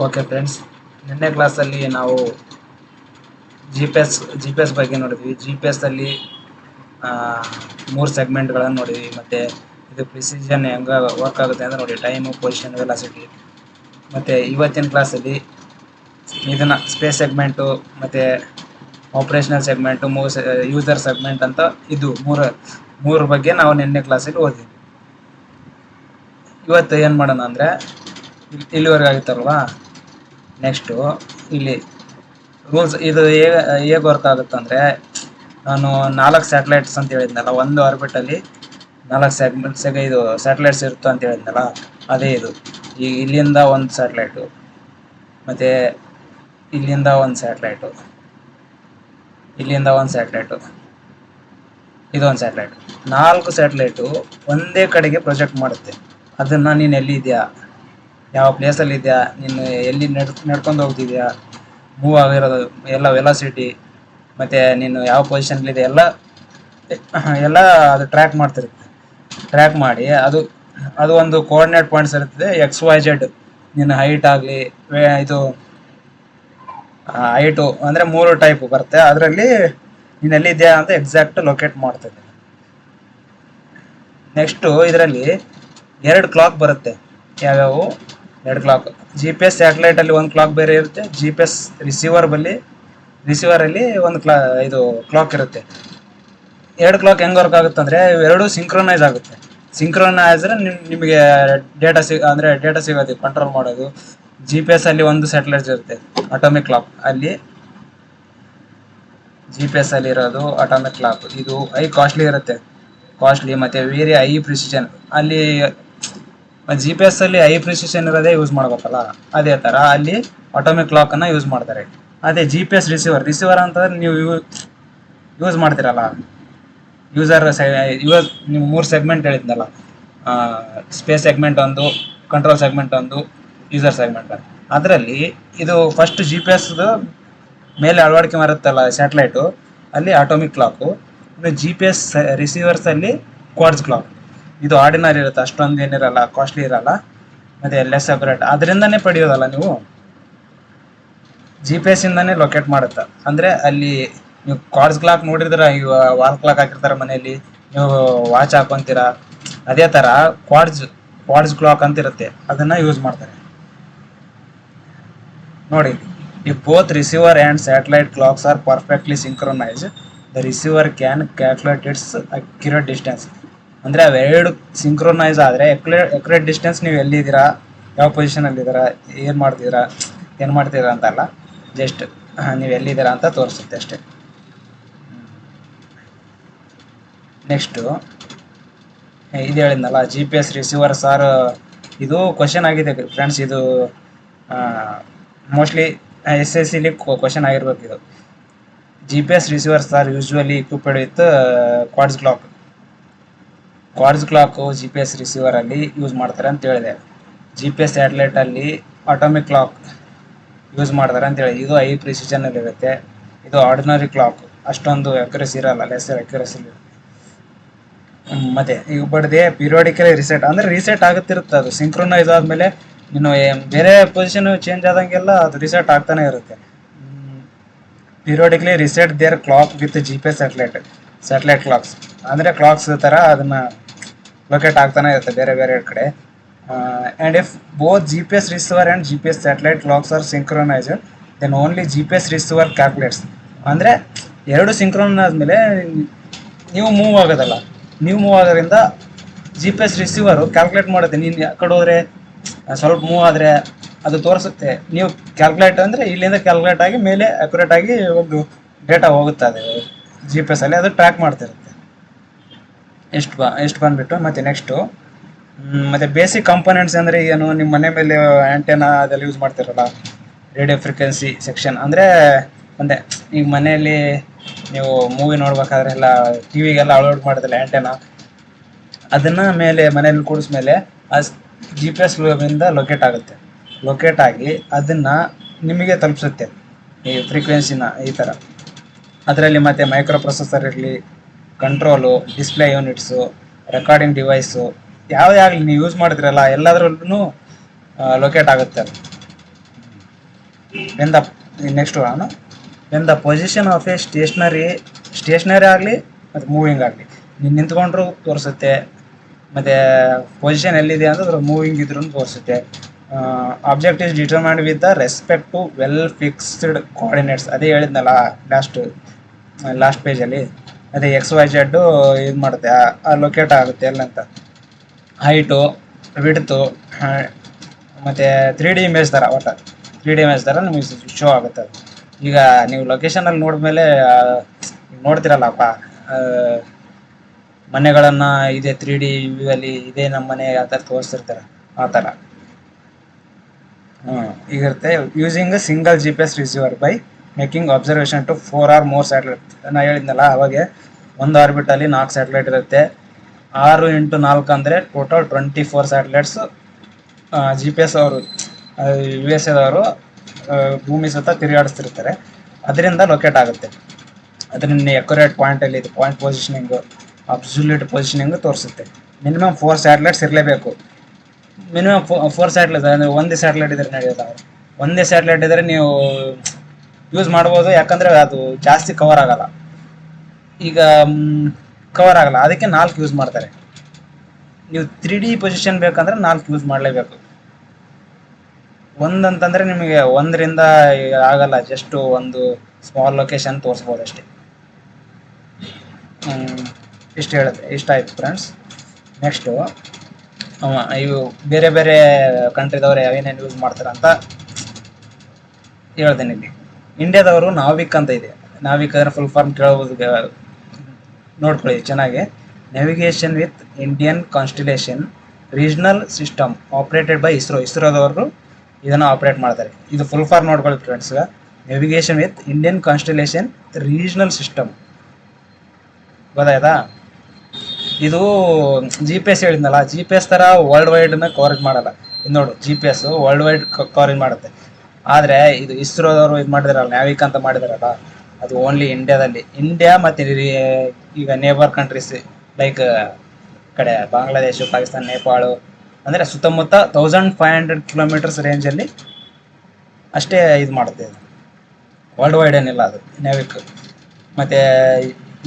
Okay friends, ನಿನ್ನೆ ಕ್ಲಾಸಲ್ಲಿ ನಾವು ಜಿ ಪಿ ಎಸ್ ಬಗ್ಗೆ ನೋಡಿದ್ವಿ. ಜಿ ಪಿ ಎಸ್ ಅಲ್ಲಿ 3 ಸೆಗ್ಮೆಂಟ್ಗಳನ್ನು ನೋಡಿದ್ವಿ. ಮತ್ತು ಇದು ಪ್ರಿಸಿಷನ್ ಹೆಂಗೆ ವರ್ಕ್ ಆಗುತ್ತೆ ಅಂದರೆ ನೋಡಿ, ಟೈಮು, ಪೊಸಿಷನ್, ವೆಲಾಸಿಟಿ. ಮತ್ತು ಇವತ್ತಿನ ಕ್ಲಾಸಲ್ಲಿ ಇದನ್ನು ಸ್ಪೇಸ್ ಸೆಗ್ಮೆಂಟು ಮತ್ತು ಆಪ್ರೇಷನಲ್ ಸೆಗ್ಮೆಂಟು, ಯೂಸರ್ ಸೆಗ್ಮೆಂಟ್ ಅಂತ ಇದು ಮೂರು ಬಗ್ಗೆ ನಾವು ನಿನ್ನೆ ಕ್ಲಾಸಲ್ಲಿ ಓದಿದ್ವಿ. ಇವತ್ತು ಏನು ಮಾಡೋಣ ಅಂದರೆ, ಇಲ್ಲಿವರೆಗೆ ಆಗಿತ್ತಲ್ವಾ, ನೆಕ್ಸ್ಟು ಇಲ್ಲಿ ರೂಲ್ಸ್ ಇದು ಹೇಗೆ ವರ್ಕ್ ಆಗುತ್ತೆ ಅಂದರೆ, ನಾನು 4 ಸ್ಯಾಟಲೈಟ್ಸ್ ಅಂತ ಹೇಳಿದ್ನಲ್ಲ, ಒಂದು ಆರ್ಬಿಟಲ್ಲಿ 4 ಇದು ಸ್ಯಾಟಲೈಟ್ಸ್ ಇರುತ್ತೆ ಅಂತ ಹೇಳಿದ್ನಲ್ಲ, ಅದೇ ಇದು. ಈಗ ಇಲ್ಲಿಂದ ಒಂದು ಸ್ಯಾಟಲೈಟು, ಮತ್ತು ಇಲ್ಲಿಂದ ಒಂದು ಸ್ಯಾಟಲೈಟು, ಇಲ್ಲಿಂದ ಒಂದು ಸ್ಯಾಟಲೈಟು, ಇದೊಂದು ಸ್ಯಾಟಲೈಟ್. 4 ಸ್ಯಾಟಲೈಟು ಒಂದೇ ಕಡೆಗೆ ಪ್ರೊಜೆಕ್ಟ್ ಮಾಡುತ್ತೆ. ಅದನ್ನು ನೀನು ಎಲ್ಲಿದೆಯಾ, ಯಾವ ಪ್ಲೇಸಲ್ಲಿ ಇದೆಯಾ, ನೀನು ಎಲ್ಲಿ ನಡ್ಕೊಂಡು ಹೋಗ್ತಿದ್ಯಾ, ಮೂವ್ ಆಗಿರೋದು ಎಲ್ಲ, ವೆಲಾಸಿಟಿ, ಮತ್ತು ನೀನು ಯಾವ ಪೊಸಿಷನ್ಲಿದೆ ಎಲ್ಲ ಅದು ಟ್ರ್ಯಾಕ್ ಮಾಡ್ತಿರುತ್ತೆ. ಟ್ರ್ಯಾಕ್ ಮಾಡಿ ಅದು ಒಂದು ಕೋಆರ್ಡಿನೇಟ್ ಪಾಯಿಂಟ್ಸ್ ಇರ್ತದೆ, XYZ. ನಿನ್ನ ಹೈಟ್ ಆಗಲಿ, ಇದು ಹೈಟು ಅಂದರೆ 3 ಟೈಪ್ ಬರುತ್ತೆ. ಅದರಲ್ಲಿ ನೀನು ಎಲ್ಲಿದೆಯಾ ಅಂತ ಎಕ್ಸಾಕ್ಟ್ ಲೊಕೇಟ್ ಮಾಡ್ತದೆ. ನೆಕ್ಸ್ಟು ಇದರಲ್ಲಿ 2 ಕ್ಲಾಕ್ ಬರುತ್ತೆ. ಯಾವ್ಯಾವು 2 ಕ್ಲಾಕ್? ಜಿ ಪಿ ಎಸ್ ಸ್ಯಾಟಲೈಟಲ್ಲಿ ಒಂದು ಕ್ಲಾಕ್ ಬೇರೆ ಇರುತ್ತೆ. ಜಿ ಪಿ ಎಸ್ ರಿಸೀವರಲ್ಲಿ ಒಂದು ಇದು ಕ್ಲಾಕ್ ಇರುತ್ತೆ. 2 ಕ್ಲಾಕ್ ಹೆಂಗೆ ವರ್ಕ್ ಆಗುತ್ತೆ ಅಂದರೆ, ಇವೆರಡು ಸಿಂಕ್ರೊನೈಸ್ ಆಗುತ್ತೆ. ಸಿಂಕ್ರೊನೈಸ್ ನಿಮಗೆ ಡೇಟಾ ಸಿಗೋದು, ಕಂಟ್ರೋಲ್ ಮಾಡೋದು. ಜಿ ಪಿ ಎಸ್ ಅಲ್ಲಿ ಒಂದು ಸ್ಯಾಟಲೈಟ್ ಇರುತ್ತೆ, ಅಟಾಮಿಕ್ ಕ್ಲಾಕ್. ಅಲ್ಲಿ ಜಿ ಪಿ ಎಸ್ ಅಲ್ಲಿ ಇರೋದು ಅಟಾಮಿಕ್ ಕ್ಲಾಕ್. ಇದು ಕಾಸ್ಟ್ಲಿ ಇರುತ್ತೆ, ಮತ್ತು ವೇರಿ ಹೈ ಪ್ರಿಸಿಷನ್. ಅಲ್ಲಿ ಜಿ ಪಿ ಎಸ್ ಅಲ್ಲಿ ಹೈ ಪ್ರಿಸಿಷನ್ ಇರೋದೇ ಯೂಸ್ ಮಾಡ್ಬೇಕಲ್ಲ, ಅದೇ ಥರ ಅಲ್ಲಿ ಅಟಾಮಿಕ್ ಕ್ಲಾಕನ್ನು ಯೂಸ್ ಮಾಡ್ತಾರೆ. ಅದೇ ಜಿ ಪಿ ಎಸ್ ರಿಸೀವರ್ ಅಂತಂದ್ರೆ ನೀವು ಯೂಸ್ ಮಾಡ್ತೀರಲ್ಲ, ನೀವು 3 ಸೆಗ್ಮೆಂಟ್ ಹೇಳಿದ್ನಲ್ಲ, ಸ್ಪೇಸ್ ಸೆಗ್ಮೆಂಟ್ ಒಂದು, ಕಂಟ್ರೋಲ್ ಸೆಗ್ಮೆಂಟ್ ಒಂದು, ಯೂಸರ್ ಸೆಗ್ಮೆಂಟ್. ಅದರಲ್ಲಿ ಇದು ಫಸ್ಟ್ ಜಿ ಪಿ ಎಸ್ ಮೇಲೆ ಅಳವಡಿಕೆ ಮಾಡುತ್ತಲ್ಲ ಸ್ಯಾಟಲೈಟು, ಅಲ್ಲಿ ಅಟಾಮಿಕ್ ಕ್ಲಾಕು. ಇನ್ನು ಜಿ ಪಿ ಎಸ್ ರಿಸೀವರ್ಸಲ್ಲಿ ಕ್ವಾರ್ಟ್ಜ್ ಕ್ಲಾಕ್. ಇದು ಆರ್ಡಿನರಿ ಇರುತ್ತೆ, ಅಷ್ಟೊಂದು ಏನಿರಲ್ಲ, ಕಾಸ್ಟ್ಲಿ ಇರಲ್ಲ, ಮತ್ತು ಲೆಸ್ ಅಕ್ಯುರೇಟ್. ಅದರಿಂದನೇ ಪಡೆಯೋದಲ್ಲ ನೀವು, ಜಿ ಪಿ ಎಸ್ ಇಂದಾನೇ ಲೊಕೇಟ್ ಮಾಡುತ್ತೆ. ಅಂದರೆ ಅಲ್ಲಿ ನೀವು ಕ್ವಾರ್ಟ್ಜ್ ಕ್ಲಾಕ್ ನೋಡಿದ್ರೆ, ಈಗ ವಾಲ್ ಕ್ಲಾಕ್ ಹಾಕಿರ್ತಾರೆ ಮನೆಯಲ್ಲಿ, ನೀವು ವಾಚ್ ಹಾಕೊಂತೀರ, ಅದೇ ಥರ ಕ್ವಾರ್ಟ್ಜ್ ಕ್ಲಾಕ್ ಅಂತ ಇರುತ್ತೆ, ಅದನ್ನು ಯೂಸ್ ಮಾಡ್ತಾರೆ. ನೋಡಿ, if both receiver and satellite clocks R perfectly synchronised, the receiver can calculate it's accurate distance. ಅಂದರೆ ಅವೆರಡು ಸಿಂಕ್ರೊನೈಸ್ ಆದರೆ ಅಕ್ಯುರೇಟ್ ಡಿಸ್ಟೆನ್ಸ್, ನೀವು ಎಲ್ಲಿದ್ದೀರಾ, ಯಾವ ಪೊಸಿಷನಲ್ಲಿದ್ದೀರಾ, ಏನು ಮಾಡ್ತೀರಾ ಅಂತಲ್ಲ, ಜಸ್ಟ್ ನೀವು ಎಲ್ಲಿದ್ದೀರಾ ಅಂತ ತೋರಿಸುತ್ತೆ ಅಷ್ಟೇ. ನೆಕ್ಸ್ಟು ಇದು ಹೇಳಿದ್ನಲ್ಲ, G P S receivers are, ಇದು ಕ್ವಶನ್ ಆಗಿದೆ ಫ್ರೆಂಡ್ಸ್. ಇದು ಮೋಸ್ಟ್ಲಿ SSCಲಿ ಕ್ವಶನ್ ಆಗಿರ್ಬೇಕು ಇದು. G P S receivers are usually equipped with quartz clock G P S ರಿಸೀವರಲ್ಲಿ ಯೂಸ್ ಮಾಡ್ತಾರೆ ಅಂತ ಹೇಳಿದೆ. ಜಿ ಪಿ ಎಸ್ ಸ್ಯಾಟಲೈಟಲ್ಲಿ ಅಟಾಮಿಕ್ ಕ್ಲಾಕ್ ಯೂಸ್ ಮಾಡ್ತಾರೆ ಅಂತ ಹೇಳಿ. ಇದು ಹೈ ಪ್ರಿಸಿಷನಲ್ಲಿ ಇರುತ್ತೆ. ಇದು ಆರ್ಡಿನರಿ ಕ್ಲಾಕ್, ಅಷ್ಟೊಂದು ಅಕ್ಯುರಸಿ ಇರಲ್ಲ, ಲೆಸ್ಸರ್ ಅಕ್ಯುರಸಿ. ಮತ್ತು ಈಗ ಬಡ್ದೆ ಪೀರಿಯಾಡಿಕಲಿ ರಿಸೆಟ್ ಆಗುತ್ತಿರುತ್ತೆ. ಅದು ಸಿಂಕ್ರೊನೈಸ್ ಆದಮೇಲೆ ನೀನು ಬೇರೆ ಪೊಸಿಷನ್ ಚೇಂಜ್ ಆದಂಗೆಲ್ಲ ಅದು ರಿಸೆಟ್ ಆಗ್ತಾನೆ ಇರುತ್ತೆ. Periodically reset their clock with G P S satellite clocks. ಅಂದರೆ ಕ್ಲಾಕ್ಸ್ ಥರ ಅದನ್ನು ಲೊಕೇಟ್ ಆಗ್ತಾನೆ ಇರುತ್ತೆ ಬೇರೆ ಬೇರೆ ಕಡೆ. And if both G P S receiver and G P S satellite clocks are synchronized, then only G P S receiver calculates. ಅಂದರೆ ಎರಡು ಸಿಂಕ್ರೊನೈಸ್ ಆದಮೇಲೆ ನೀವು ಮೂವ್ ಆಗೋದಲ್ಲ, ನೀವು ಮೂವ್ ಆಗೋದ್ರಿಂದ G P S receiver calculate ಮಾಡುತ್ತೆ. ನೀನು ಆ ಕಡೆ ಹೋದರೆ, ಸ್ವಲ್ಪ ಮೂವ್ ಆದರೆ ಅದು ತೋರಿಸುತ್ತೆ. ನೀವು ಕ್ಯಾಲ್ಕುಲೇಟ್ ಅಂದರೆ ಇಲ್ಲಿಂದ ಕ್ಯಾಲ್ಕುಲೇಟ್ ಆಗಿ ಮೇಲೆ ಅಕ್ಯುರೇಟ್ ಆಗಿ ಒಂದು ಡೇಟಾ ಹೋಗುತ್ತೆ ಅದು ಜಿ ಪಿ ಎಸ್ ಅಲ್ಲಿ, ಅದು ಟ್ರ್ಯಾಕ್ ಮಾಡ್ತಿರುತ್ತೆ. ಎಷ್ಟು ಬಂದುಬಿಟ್ಟು ಮತ್ತು ನೆಕ್ಸ್ಟು ಮತ್ತು ಬೇಸಿಕ್ ಕಂಪೋನೆಂಟ್ಸ್ ಅಂದರೆ ಏನು, ನಿಮ್ಮ ಮನೆ ಮೇಲೆ ಆ್ಯಂಟೆನಾ ಅದೆಲ್ಲ ಯೂಸ್ ಮಾಡ್ತಿರಲ್ಲ, ರೇಡಿಯೋ ಫ್ರೀಕ್ವೆನ್ಸಿ ಸೆಕ್ಷನ್. ಅಂದರೆ ಒಂದೇ, ಈಗ ಮನೆಯಲ್ಲಿ ನೀವು ಮೂವಿ ನೋಡ್ಬೇಕಾದ್ರೆ ಎಲ್ಲ ಟಿ ವಿಗೆಲ್ಲ ಅಪ್ಲೋಡ್ ಮಾಡೋದಿಲ್ಲ ಆ್ಯಂಟೆನಾ, ಅದನ್ನು ಮೇಲೆ ಮನೇಲಿ ಕೂಡಿಸ್ಮೇಲೆ ಆ ಜಿ ಪಿ ಎಸ್ ಇಂದ ಲೊಕೇಟ್ ಆಗಿ ಅದನ್ನು ನಿಮಗೆ ತಲುಪಿಸುತ್ತೆ ಈ ಫ್ರೀಕ್ವೆನ್ಸಿನ, ಈ ಥರ. ಅದರಲ್ಲಿ ಮತ್ತು ಮೈಕ್ರೋ ಪ್ರೊಸೆಸರ್ ಇರಲಿ, control, display units, recording device, ಯಾವುದೇ ಆಗಲಿ ನೀವು ಯೂಸ್ ಮಾಡಿದ್ರಲ್ಲ ಎಲ್ಲದರಲ್ಲೂ ಲೊಕೇಟ್ ಆಗುತ್ತೆ ಅದು. When the next when the position of a stationary ಆಗಲಿ ಮತ್ತು ಮೂವಿಂಗ್ ಆಗಲಿ, ನೀನು ನಿಂತ್ಕೊಂಡ್ರು ತೋರಿಸುತ್ತೆ, ಮತ್ತು ಪೊಸಿಷನ್ ಎಲ್ಲಿದೆ ಅಂದ್ರೆ ಮೂವಿಂಗ್ ಇದ್ರೂ ತೋರಿಸುತ್ತೆ. Object is determined with the respect to well fixed coordinates. ಅದೇ ಹೇಳಿದ್ನಲ್ಲ ಲಾಸ್ಟ್ ಪೇಜಲ್ಲಿ, ಅದೇ XYZ ಇದು ಮಾಡುತ್ತೆ, ಲೊಕೇಟ್ ಆಗುತ್ತೆ ಎಲ್ಲ ಅಂತ. ಹೈಟು, ವಿಡ್ತು, ಮತ್ತು 3D ಇಮೇಜ್ ಥರ, 3D ಇಮೇಜ್ ಥರ ನಿಮಗೆ ಶೋ ಆಗುತ್ತೆ ಅದು. ಈಗ ನೀವು ಲೊಕೇಶನಲ್ಲಿ ನೋಡಿದ್ಮೇಲೆ ನೋಡ್ತಿರಲ್ಲಪ್ಪ, ಮನೆಗಳನ್ನು ಇದೆ 3D ವ್ಯೂವಲ್ಲಿ ಇದೇ ನಮ್ಮ ಮನೆ ಆ ಥರ ತೋರಿಸ್ತಿರ್ತಾರೆ, ಆ ಥರ ಈಗಿರುತ್ತೆ. Using single GPS receiver by making observation to 4 or more satellite. ನಾನು ಹೇಳಿದ್ನಲ್ಲ ಅವಾಗೆ, ಒಂದು ಆರ್ಬಿಟಲ್ಲಿ 4 ಸ್ಯಾಟಲೈಟ್ ಇರುತ್ತೆ. 6 × 4 ಅಂದರೆ ಟೋಟಲ್ 24 ಸ್ಯಾಟಲೈಟ್ಸು GPS ಅವರು USA ದವರು ಭೂಮಿ ಸುತ್ತ ತಿರುಗಾಡಿಸ್ತಿರ್ತಾರೆ. ಅದರಿಂದ ಲೊಕೇಟ್ ಆಗುತ್ತೆ. ಅದರಿಂದ ಅಕ್ಯುರೇಟ್ ಪಾಯಿಂಟಲ್ಲಿ ಇದು ಪಾಯಿಂಟ್ ಪೊಸಿಷನಿಂಗು, ಅಬ್ಸಲ್ಯೂಟ್ ಪೊಸಿಷನಿಂಗು ತೋರಿಸುತ್ತೆ. ಮಿನಿಮಮ್ 4 ಸ್ಯಾಟಲೈಟ್ಸ್ ಇರಲೇಬೇಕು. ಮಿನಿಮಮ್ 4 ಸ್ಯಾಟಲೈಟ್ ಅಂದರೆ ಒಂದೇ ಸ್ಯಾಟಲೈಟ್ ಇದ್ರೆ ನಡೆಯೋದು. ಒಂದೇ ಸ್ಯಾಟಲೈಟ್ ಇದ್ದರೆ ನೀವು ಯೂಸ್ ಮಾಡ್ಬೋದು, ಯಾಕಂದರೆ ಅದು ಜಾಸ್ತಿ ಕವರ್ ಆಗಲ್ಲ. ಈಗ ಕವರ್ ಆಗಲ್ಲ, ಅದಕ್ಕೆ 4 ಯೂಸ್ ಮಾಡ್ತಾರೆ. ನೀವು 3D ಪೊಸಿಷನ್ ಬೇಕಂದ್ರೆ 4 ಯೂಸ್ ಮಾಡಲೇಬೇಕು. ಒಂದಂತಂದರೆ ನಿಮಗೆ 1ರಿಂದ ಆಗಲ್ಲ, ಜಸ್ಟ್ ಒಂದು ಸ್ಮಾಲ್ ಲೊಕೇಶನ್ ತೋರಿಸ್ಬೋದು ಅಷ್ಟೇ. ಇಷ್ಟ ಆಯಿತು ಫ್ರೆಂಡ್ಸ್. ನೆಕ್ಸ್ಟು ಇವು ಬೇರೆ ಬೇರೆ ಕಂಟ್ರಿದವರು ಏನೇನು ಯೂಸ್ ಮಾಡ್ತಾರೆ ಅಂತ ಹೇಳ್ತೇನೆ. ಇಲ್ಲಿ ಇಂಡಿಯಾದವರು ನಾವಿಕ್ ಅಂತ ಇದೆ. ನಾವಿಕ್ ಅಂದರೆ ಫುಲ್ ಫಾರ್ಮ್ ಕೇಳಬಹುದು, ನೋಡ್ಕೊಳ್ಳಿ ಚೆನ್ನಾಗಿ. Navigation with Indian constellation regional system operated by ಇಸ್ರೋದವರು ಇದನ್ನು ಆಪ್ರೇಟ್ ಮಾಡ್ತಾರೆ. ಇದು ಫುಲ್ ಫಾರ್ಮ್ ನೋಡ್ಕೊಳ್ಳಿ friends. Navigation with Indian constellation regional system, ಗೊತ್ತಾಯ್ತಾ? ಇದು GPS ಹೇಳಿದ್ನಲ್ಲ, GPS ಥರ ವರ್ಲ್ಡ್ ವೈಡ್ನ ಕವರೇಜ್ ಮಾಡಲ್ಲ. ಇದು ನೋಡು, GPS ವರ್ಲ್ಡ್ ವೈಡ್ ಕವರೇಜ್ ಮಾಡುತ್ತೆ. ಆದರೆ ಇದು ಇಸ್ರೋದವರು ಇದು ಮಾಡಿದಾರಲ್ಲ, ನ್ಯಾವಿಕ್ ಅಂತ ಮಾಡಿದಾರಲ್ಲ, ಅದು ಓನ್ಲಿ ಇಂಡಿಯಾದಲ್ಲಿ. ಇಂಡಿಯಾ ಮತ್ತು ಈಗ ನೇಬರ್ ಕಂಟ್ರೀಸ್ ಲೈಕ್ ಕಡೆ ಬಾಂಗ್ಲಾದೇಶ, ಪಾಕಿಸ್ತಾನ, ನೇಪಾಳ, ಅಂದರೆ ಸುತ್ತಮುತ್ತ 1500 ಕಿಲೋಮೀಟರ್ಸ್ ರೇಂಜಲ್ಲಿ ಅಷ್ಟೇ ಇದು ಮಾಡುತ್ತೆ. ಇದು ವರ್ಲ್ಡ್ ವೈಡ್ ಏನಿಲ್ಲ ಅದು ನ್ಯಾವಿಕ್. ಮತ್ತು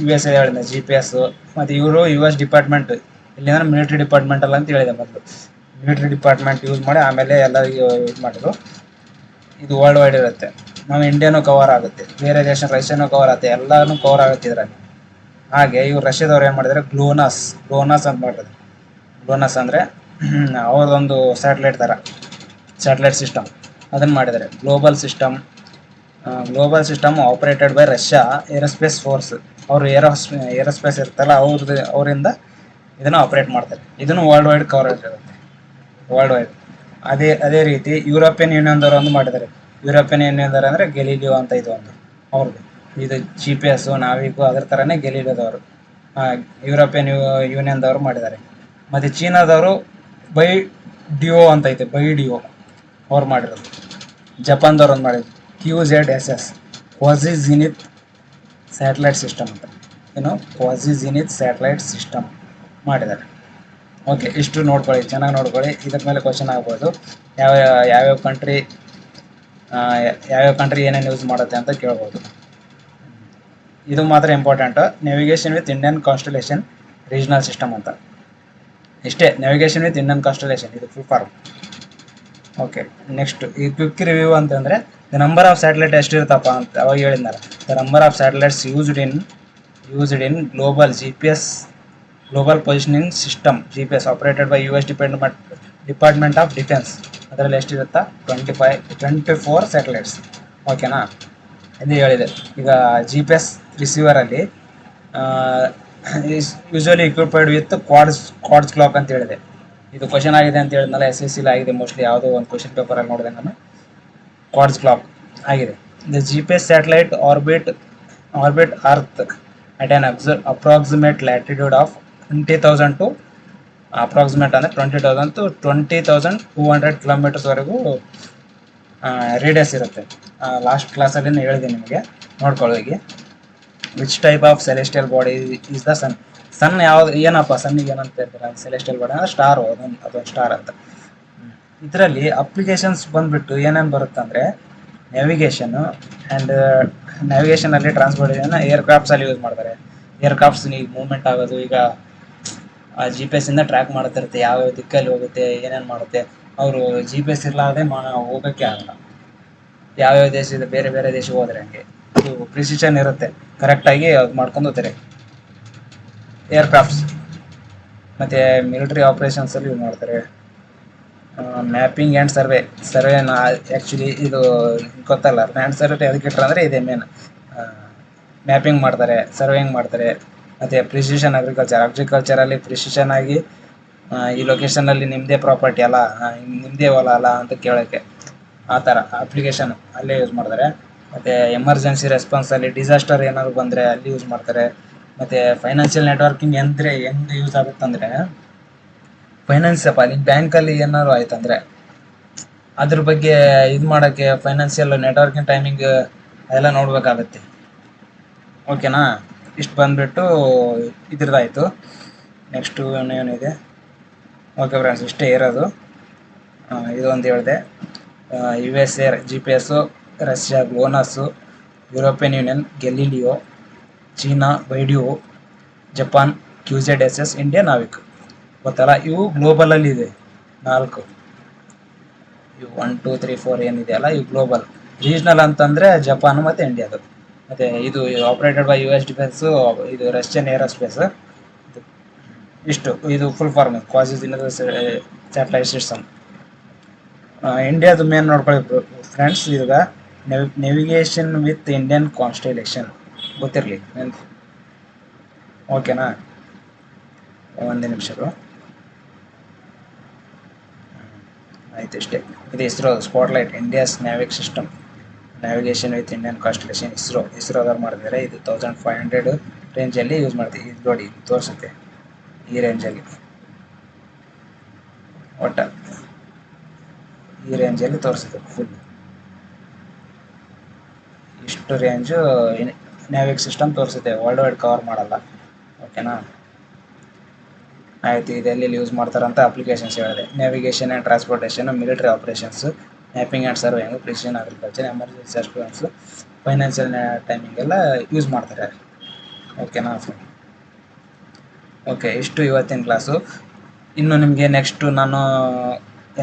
USA ಹೇಳಿದ GPS, ಮತ್ತು ಇವರು US ಡಿಪಾರ್ಟ್ಮೆಂಟ್, ಇಲ್ಲಿಂದ್ರೆ ಮಿಲಿಟರಿ ಡಿಪಾರ್ಟ್ಮೆಂಟಲ್ಲ ಅಂತ ಹೇಳಿದೆ ಮೊದಲು. ಮಿಲಿಟರಿ ಡಿಪಾರ್ಟ್ಮೆಂಟ್ ಯೂಸ್ ಮಾಡಿ ಆಮೇಲೆ ಎಲ್ಲ ಯೂಸ್ ಮಾಡಿದ್ರು. ಇದು ವರ್ಲ್ಡ್ ವೈಡ್ ಇರುತ್ತೆ. ನಾವು ಇಂಡಿಯಾನೂ ಕವರ್ ಆಗುತ್ತೆ, ಬೇರೆ ದೇಶ ರಷ್ಯಾನೂ ಕವರ್ ಆಗುತ್ತೆ, ಎಲ್ಲನೂ ಕವರ್ ಆಗುತ್ತೆ ಇದರಲ್ಲಿ. ಹಾಗೆ ಇವ್ರು ರಷ್ಯಾದವ್ರು ಏನು ಮಾಡಿದ್ದಾರೆ, ಗ್ಲೋನಾಸ್ ಅಂತ ಮಾಡಿದ್ರು. ಗ್ಲೋನಾಸ್ ಅಂದರೆ ಅವ್ರದ್ದೊಂದು ಸ್ಯಾಟಲೈಟ್ ಸಿಸ್ಟಮ್ ಅದನ್ನು ಮಾಡಿದ್ದಾರೆ. Global system operated by Russia aerospace force. ಅವರು ಏರೋಸ್ಪೇಸ್ ಇರುತ್ತಲ್ಲ, ಅವರಿಂದ ಇದನ್ನು ಆಪರೇಟ್ ಮಾಡ್ತಾರೆ. ಇದನ್ನು ವರ್ಲ್ಡ್ ವೈಡ್ ಕವರೇಜ್ ಇರುತ್ತೆ, ವರ್ಲ್ಡ್ ವೈಡ್. ಅದೇ ರೀತಿ ಯುರೋಪಿಯನ್ ಯೂನಿಯನ್ದವರು ಒಂದು ಮಾಡಿದ್ದಾರೆ. ಯುರೋಪಿಯನ್ ಯೂನಿಯನ್ದವರು ಅಂದರೆ ಗೆಲಿಲಿಯೋ ಅಂತ ಇದು ಒಂದು ಅವ್ರದ್ದು. ಇದು GPS ನಾವಿಕು ಅದ್ರ ಥರನೇ ಗೆಲಿಲಿಯೋದವರು ಯುರೋಪಿಯನ್ ಯೂನಿಯನ್ದವರು ಮಾಡಿದ್ದಾರೆ. ಮತ್ತು ಚೀನಾದವರು ಬೈಡಿಯೋ ಅಂತ ಐತೆ, ಬೈಡಿಯೋ ಅವ್ರು ಮಾಡಿರೋದು. ಜಪಾನ್ದವ್ರು ಒಂದು ಮಾಡಿದ್ರು QZSS, ಕ್ವಾಸಿ ಝೀನಿತ್ ಸ್ಯಾಟಲೈಟ್ ಸಿಸ್ಟಮ್ ಅಂತ. ಕ್ವಾಸಿ ಝೀನಿತ್ ಸ್ಯಾಟಲೈಟ್ ಸಿಸ್ಟಮ್ ಮಾಡಿದ್ದಾರೆ. ಓಕೆ, ಇಷ್ಟು ನೋಡ್ಕೊಳ್ಳಿ, ಚೆನ್ನಾಗಿ ನೋಡ್ಕೊಳ್ಳಿ. ಇದ್ರ ಮೇಲೆ ಕ್ವಶನ್ ಆಗ್ಬೋದು, ಯಾವ್ಯಾವ ಕಂಟ್ರಿ ಏನೇನು ಯೂಸ್ ಮಾಡುತ್ತೆ ಅಂತ ಕೇಳ್ಬೋದು. ಇದು ಮಾತ್ರ important. Navigation with Indian constellation regional system ಅಂತ. ಇಷ್ಟೇ, ನ್ಯಾವಿಗೇಷನ್ ವಿತ್ ಇಂಡಿಯನ್ ಕಾನ್ಸ್ಟಲೇಷನ್, ಇದು ಫುಲ್ ಫಾರ್ಮ್. ಓಕೆ, ನೆಕ್ಸ್ಟ್ ಈ ಕ್ವಿಕ್ ರಿವ್ಯೂ ಅಂತಂದರೆ ದ ನಂಬರ್ ಆಫ್ ಸ್ಯಾಟಲೈಟ್ ಎಷ್ಟಿರುತ್ತಪ್ಪ ಅಂತ ಅವಾಗ ಹೇಳಿದ್ದಾರೆ. The number of satellites used in global positioning system GPS operated by US department of defence. ಅದರಲ್ಲಿ ಎಷ್ಟಿರುತ್ತಾ 24 ಸ್ಯಾಟಲೈಟ್ಸ್. ಓಕೆನಾ, ಇದು ಹೇಳಿದೆ. ಈಗ GPS ರಿಸೀವರಲ್ಲಿ usually equipped with quartz clock ಅಂತ ಹೇಳಿದೆ. ಇದು ಕ್ವಶನ್ ಆಗಿದೆ ಅಂತ ಹೇಳಿದ್ನಲ್ಲ, SSC ಆಗಿದೆ ಮೋಸ್ಟ್ಲಿ, ಯಾವುದೋ ಒಂದು ಕ್ವಶನ್ ಪೇಪರಲ್ಲಿ ನೋಡಿದೆ ನಾನು. ಕ್ವಾಡ್ಸ್ ಕ್ಲಾಕ್ ಆಗಿದೆ. The GPS satellite orbit earth at an approximate latitude of 20,000 to approximate ಅಂದರೆ 20,000 to 20,200 ಕಿಲೋಮೀಟರ್ಸ್ವರೆಗೂ ರೇಡಿಯಸ್ ಇರುತ್ತೆ. ಲಾಸ್ಟ್ ಕ್ಲಾಸಲ್ಲಿ ಹೇಳಿದೆ ನಿಮಗೆ, ನೋಡ್ಕೊಳ್ಳೋಗಿ. Which type of celestial body is the sun. Sun ಯಾವ್ದು, ಏನಪ್ಪ ಸನ್ನಿಗೆ ಏನಂತ ಹೇಳ್ತಾರೆ? ಸೆಲೆಸ್ಟಿಯಲ್ ಬಾಡಿ ಅಂದರೆ ಸ್ಟಾರು, ಅದೊಂದು ಸ್ಟಾರ್ ಅಂತ. ಇದರಲ್ಲಿ ಅಪ್ಲಿಕೇಶನ್ಸ್ ಬಂದುಬಿಟ್ಟು ಏನೇನು ಬರುತ್ತೆ ಅಂದರೆ, ನ್ಯಾವಿಗೇಷನ್ನು ಆ್ಯಂಡ್ ನ್ಯಾವಿಗೇಷನಲ್ಲಿ ಟ್ರಾನ್ಸ್ಪೋರ್ಟೇಷನ್ ಏರ್ಕ್ರಾಫ್ಟ್ಸಲ್ಲಿ ಯೂಸ್ ಮಾಡ್ತಾರೆ. ಏರ್ಕ್ರಾಫ್ಟ್ಸ್ ಈಗ ಮೂವ್ಮೆಂಟ್ ಆಗೋದು, ಈಗ ಜಿ ಪಿ ಎಸ್ ಇಂದ ಟ್ರ್ಯಾಕ್ ಮಾಡ್ತಿರುತ್ತೆ ಯಾವ ದಿಕ್ಕಲ್ಲಿ ಹೋಗುತ್ತೆ, ಏನೇನು ಮಾಡುತ್ತೆ. ಅವರು ಜಿ ಪಿ ಎಸ್ ಇರಲಾರ್ದೆ ಹೋಗೋಕ್ಕೆ ಆಗಲ್ಲ. ಯಾವ್ಯಾವ ದೇಶದ ಬೇರೆ ಬೇರೆ ದೇಶಕ್ಕೆ ಹೋದ್ರೆ ಹಂಗೆ ಇದು ಪ್ರಿಸಿಷನ್ ಇರುತ್ತೆ, ಕರೆಕ್ಟಾಗಿ ಅದು ಮಾಡ್ಕೊಂಡು ಹೋಗ್ತಾರೆ ಏರ್ಕ್ರಾಫ್ಟ್ಸ್. ಮತ್ತು ಮಿಲಿಟರಿ ಆಪ್ರೇಷನ್ಸಲ್ಲಿ ಯೂಸ್ ಮಾಡ್ತಾರೆ. ಮ್ಯಾಪಿಂಗ್ ಆ್ಯಂಡ್ ಸರ್ವೇನ ಆ್ಯಕ್ಚುಲಿ ಇದು ಗೊತ್ತಲ್ಲ, ಲ್ಯಾಂಡ್ ಸರ್ವೆ ಅದಕ್ಕೆ ಇಟ್ಟರೆ ಅಂದರೆ ಇದೆ ಮೇನ್. ಮ್ಯಾಪಿಂಗ್ ಮಾಡ್ತಾರೆ, ಸರ್ವೇಯಿಂಗ್ ಮಾಡ್ತಾರೆ. ಮತ್ತು ಪ್ರಿಸಿಷನ್ ಅಗ್ರಿಕಲ್ಚರಲ್ಲಿ ಪ್ರಿಸಿಷನ್ ಆಗಿ ಈ ಲೊಕೇಶನಲ್ಲಿ ನಿಮ್ಮದೇ ಪ್ರಾಪರ್ಟಿ ಅಲ್ಲ, ನಿಮ್ಮದೇ ಹೊಲ ಅಲ್ಲ ಅಂತ ಕೇಳೋಕ್ಕೆ, ಆ ಥರ ಅಪ್ಲಿಕೇಶನ್ ಅಲ್ಲೇ ಯೂಸ್ ಮಾಡ್ತಾರೆ. ಮತ್ತು ಎಮರ್ಜೆನ್ಸಿ ರೆಸ್ಪಾನ್ಸಲ್ಲಿ ಡಿಸಾಸ್ಟರ್ ಏನಾದ್ರು ಬಂದರೆ ಅಲ್ಲಿ ಯೂಸ್ ಮಾಡ್ತಾರೆ. ಮತ್ತು ಫೈನಾನ್ಷಿಯಲ್ ನೆಟ್ವರ್ಕಿಂಗ್ ಹೆಂಗೆ ಯೂಸ್ ಆಗುತ್ತಂದರೆ, ಫೈನಾನ್ಸ್ ಅಲ್ಲಿ ಬ್ಯಾಂಕಲ್ಲಿ ಏನಾದ್ರು ಆಯ್ತಂದರೆ ಅದ್ರ ಬಗ್ಗೆ ಇದು ಮಾಡೋಕ್ಕೆ ಫೈನಾನ್ಷಿಯಲ್ ನೆಟ್ವರ್ಕಿಂಗ್ ಟೈಮಿಂಗ್ ಅದೆಲ್ಲ ನೋಡಬೇಕಾಗತ್ತೆ. ಓಕೆನಾ? ಇಷ್ಟು ಬಂದುಬಿಟ್ಟು ಇದ್ರದ್ದಾಯಿತು. ನೆಕ್ಸ್ಟು ಏನಿದೆ? ಓಕೆ ಫ್ರೆಂಡ್ಸ್, ಇಷ್ಟೇ ಇರೋದು. ಇದೊಂದು ಹೇಳಿದೆ. U S A G P S, Russia GLONASS, European union Galileo, China ವೈಡಿಯೋ, ಜಪಾನ್ QZSS, ಇಂಡಿಯಾ ನಾವಿಕ್. ಗೊತ್ತಲ್ಲ, ಇವು ಗ್ಲೋಬಲಲ್ಲಿ ಇದೆ 4. ಇವು 1 2 3 4 ಏನಿದೆ ಅಲ್ಲ, ಇವು ಗ್ಲೋಬಲ್. ರೀಜ್ನಲ್ ಅಂತಂದರೆ ಜಪಾನ್ ಮತ್ತು ಇಂಡಿಯಾದು. ಮತ್ತು ಇದು ಆಪ್ರೇಟೆಡ್ ಬೈ US ಡಿಫೆನ್ಸು, ಇದು ರಷ್ಯನ್ ಏರೋಸ್ಪೇಸ್. ಇಷ್ಟು ಇದು full form quasi zenith satellite system. ಇಂಡಿಯಾದು ಮೇನ್ ನೋಡ್ಕೊಳ್ಳಿ ಫ್ರೆಂಡ್ಸ್. ಈಗ ನ್ಯಾವಿಗೇಷನ್ ವಿತ್ ಇಂಡಿಯನ್ ಕಾನ್ಸ್ಟಲೇಷನ್ ಗೊತ್ತಿರಲಿ. ಓಕೆನಾ? ಒಂದು ನಿಮಿಷಗಳು ಆಯ್ತು, ಇಷ್ಟೇ. ಇದು ISRO spotlight India's NavIC system navigation with Indian constellation. ಇಸ್ರೋದವ್ರು ಮಾಡಿದ್ದಾರೆ. ಇದು 1500 ರೇಂಜಲ್ಲಿ ಯೂಸ್ ಮಾಡ್ತೀವಿ. ಇದು ನೋಡಿ ತೋರಿಸುತ್ತೆ ಈ ರೇಂಜಲ್ಲಿ, ಒಟ್ಟ ಈ ರೇಂಜಲ್ಲಿ ತೋರಿಸುತ್ತೆ ಫುಲ್. ಇಷ್ಟು ರೇಂಜು ನ್ಯಾವಿಕ್ ಸಿಸ್ಟಮ್ ತೋರಿಸುತ್ತೆ, ವರ್ಲ್ಡ್ ವೈಡ್ ಕವರ್ ಮಾಡಲ್ಲ. ಓಕೆನಾ? ಆಯಿತು. ಇದೆಲ್ಲಿ ಯೂಸ್ ಮಾಡ್ತಾರಂತ ಅಪ್ಲಿಕೇಶನ್ಸ್ ಹೇಳಿದೆ. Navigation and transportation, military operations, mapping and surveying, precision agriculture, emergency response, financial timing ಎಲ್ಲ ಯೂಸ್ ಮಾಡ್ತಾರೆ. ಓಕೆನಾ? ಓಕೆ, ಇಷ್ಟು ಇವತ್ತಿನ ಕ್ಲಾಸು. ಇನ್ನು ನಿಮಗೆ ನೆಕ್ಸ್ಟು ನಾನು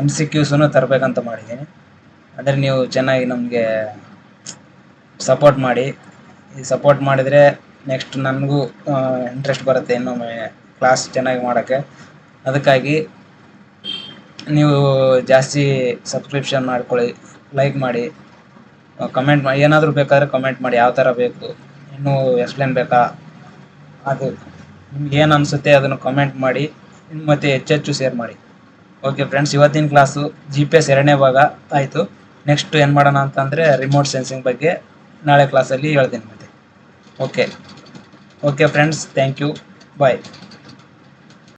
MCQs ತರಬೇಕಂತ ಮಾಡಿದ್ದೀನಿ. ಅಂದರೆ ನೀವು ಚೆನ್ನಾಗಿ ನಮಗೆ ಸಪೋರ್ಟ್ ಮಾಡಿ. ಈ ಸಪೋರ್ಟ್ ಮಾಡಿದರೆ ನೆಕ್ಸ್ಟ್ ನನಗೂ ಇಂಟ್ರೆಸ್ಟ್ ಬರುತ್ತೆ ಇನ್ನೊಮ್ಮೆ ಕ್ಲಾಸ್ ಚೆನ್ನಾಗಿ ಮಾಡೋಕ್ಕೆ. ಅದಕ್ಕಾಗಿ ನೀವು ಜಾಸ್ತಿ ಸಬ್ಸ್ಕ್ರಿಪ್ಷನ್ ಮಾಡ್ಕೊಳ್ಳಿ, ಲೈಕ್ ಮಾಡಿ, ಕಮೆಂಟ್ ಮಾಡಿ. ಏನಾದರೂ ಬೇಕಾದರೆ ಕಮೆಂಟ್ ಮಾಡಿ, ಯಾವ ಥರ ಬೇಕು, ಇನ್ನೂ ಎಕ್ಸ್ಪ್ಲೇನ್ ಬೇಕಾ, ಅದು ನಿಮ್ಗೆ ಏನು ಅನಿಸುತ್ತೆ ಅದನ್ನು ಕಮೆಂಟ್ ಮಾಡಿ, ಮತ್ತು ಹೆಚ್ಚೆಚ್ಚು ಶೇರ್ ಮಾಡಿ. ಓಕೆ ಫ್ರೆಂಡ್ಸ್, ಇವತ್ತಿನ ಕ್ಲಾಸು GPS 2ನೇ ಭಾಗ ಆಯಿತು. ನೆಕ್ಸ್ಟ್ ಏನು ಮಾಡೋಣ ಅಂತಂದರೆ ರಿಮೋಟ್ ಸೆನ್ಸಿಂಗ್ ಬಗ್ಗೆ ನಾಳೆ ಕ್ಲಾಸಲ್ಲಿ ಹೇಳ್ತೀನಿ ಮತ್ತೆ. Okay friends, thank you, bye.